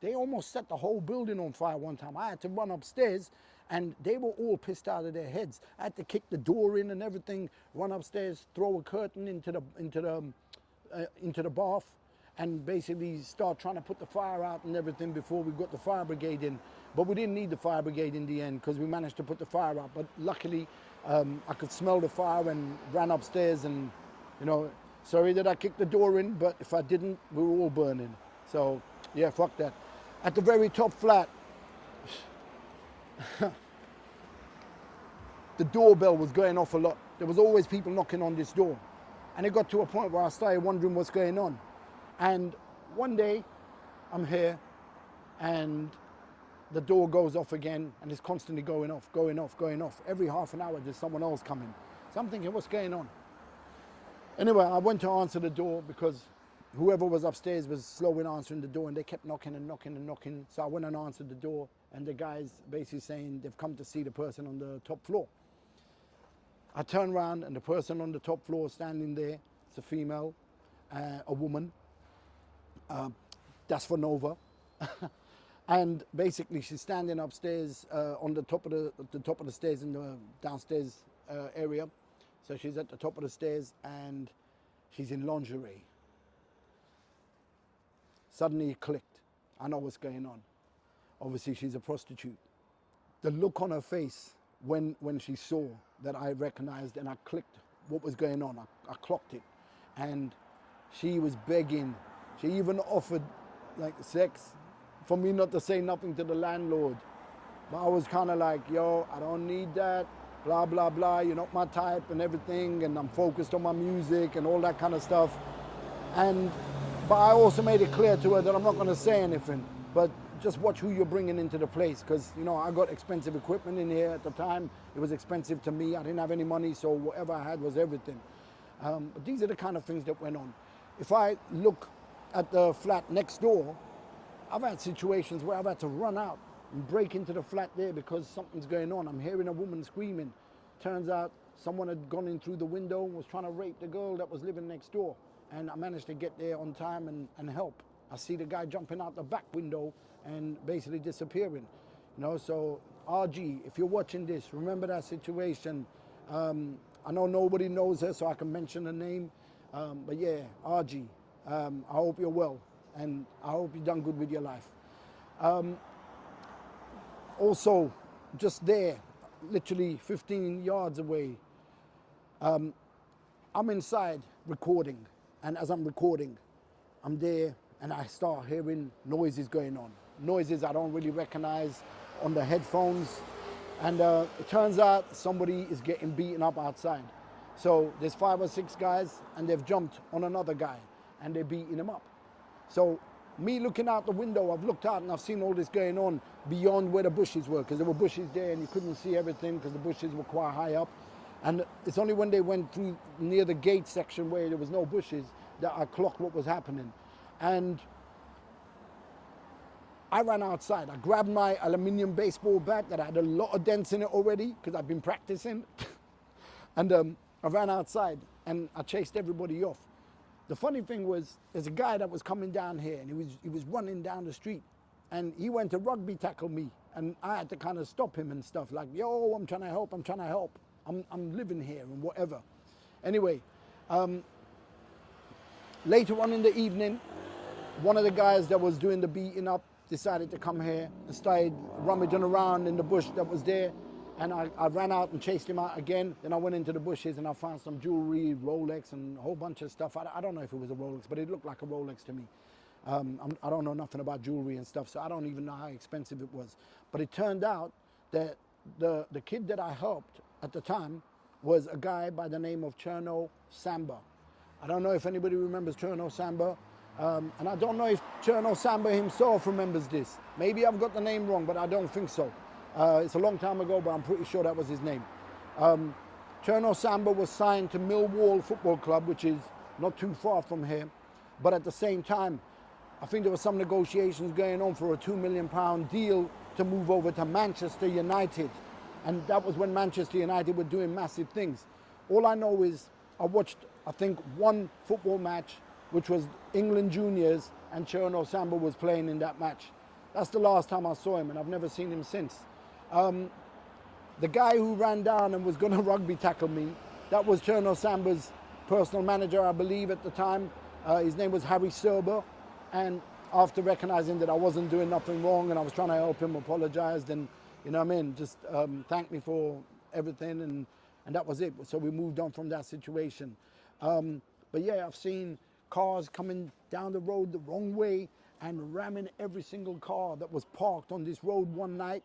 They almost set the whole building on fire one time. I had to run upstairs, and they were all pissed out of their heads. I had to kick the door in and everything, run upstairs, throw a curtain into the bath, and basically start trying to put the fire out and everything before we got the fire brigade in. But we didn't need the fire brigade in the end because we managed to put the fire out. But luckily, I could smell the fire and ran upstairs, and sorry that I kicked the door in, but if I didn't, we were all burning. So yeah, fuck that. At the very top flat, the doorbell was going off a lot. There was always people knocking on this door. And it got to a point where I started wondering what's going on. And one day, I'm here, and the door goes off again, and it's constantly going off, going off, going off. Every half an hour, there's someone else coming. So I'm thinking, what's going on? Anyway, I went to answer the door because whoever was upstairs was slow in answering the door, and they kept knocking and knocking and knocking. So I went and answered the door, and the guy's basically saying they've come to see the person on the top floor. I turn around, and the person on the top floor is standing there. It's a female, a woman. That's for Nova. And basically, she's standing upstairs on the top of the stairs in the downstairs area. So she's at the top of the stairs, and she's in lingerie. Suddenly it clicked. I know what's going on. Obviously, she's a prostitute. The look on her face when she saw that I recognized, and I clicked what was going on. I clocked it. And she was begging. She even offered like sex for me not to say nothing to the landlord. But I was kind of like, yo, I don't need that, blah, blah, blah. You're not my type and everything. And I'm focused on my music and all that kind of stuff. But I also made it clear to her that I'm not going to say anything, but just watch who you're bringing into the place. Because, I got expensive equipment in here at the time. It was expensive to me. I didn't have any money, so whatever I had was everything. But these are the kind of things that went on. If I look at the flat next door, I've had situations where I've had to run out and break into the flat there because something's going on. I'm hearing a woman screaming. Turns out someone had gone in through the window, was trying to rape the girl that was living next door. And I managed to get there on time and help. I see the guy jumping out the back window and basically disappearing. So RG, if you're watching this, remember that situation. I know nobody knows her, so I can mention her name. But yeah, RG, I hope you're well, and I hope you've done good with your life. Also, just there, literally 15 yards away, I'm inside recording. And as I'm recording, I'm there, and I start hearing noises going on. Noises I don't really recognize on the headphones. And it turns out somebody is getting beaten up outside. So there's 5 or 6 guys, and they've jumped on another guy, and they're beating him up. So me looking out the window, I've looked out and I've seen all this going on beyond where the bushes were, because there were bushes there and you couldn't see everything because the bushes were quite high up. And it's only when they went through near the gate section where there was no bushes that I clocked what was happening. And I ran outside. I grabbed my aluminium baseball bat that had a lot of dents in it already because I've been practicing. And I ran outside and I chased everybody off. The funny thing was, there's a guy that was coming down here, and he was running down the street, and he went to rugby tackle me, and I had to kind of stop him and stuff like, yo, I'm trying to help. I'm living here and whatever. Anyway, later on in the evening, one of the guys that was doing the beating up decided to come here and started rummaging around in the bush that was there. And I ran out and chased him out again. Then I went into the bushes and I found some jewelry, Rolex, and a whole bunch of stuff. I don't know if it was a Rolex, but it looked like a Rolex to me. I don't know nothing about jewelry and stuff, so I don't even know how expensive it was. But it turned out that the kid that I helped at the time was a guy by the name of Cherno Samba. I don't know if anybody remembers Cherno Samba. And I don't know if Cherno Samba himself remembers this. Maybe I've got the name wrong, but I don't think so. It's a long time ago, but I'm pretty sure that was his name. Cherno Samba was signed to Millwall Football Club, which is not too far from here. But at the same time, I think there were some negotiations going on for a £2 million deal to move over to Manchester United. And that was when Manchester United were doing massive things. All I know is I watched, I think, one football match, which was England Juniors, and Cherno Samba was playing in that match. That's the last time I saw him, and I've never seen him since. The guy who ran down and was going to rugby tackle me, that was Cherno Samba's personal manager, I believe, at the time. His name was Harry Serber. And after recognizing that I wasn't doing nothing wrong and I was trying to help him, apologized and, you know what I mean, just thanked me for everything, and that was it. So we moved on from that situation. But yeah, I've seen cars coming down the road the wrong way and ramming every single car that was parked on this road one night.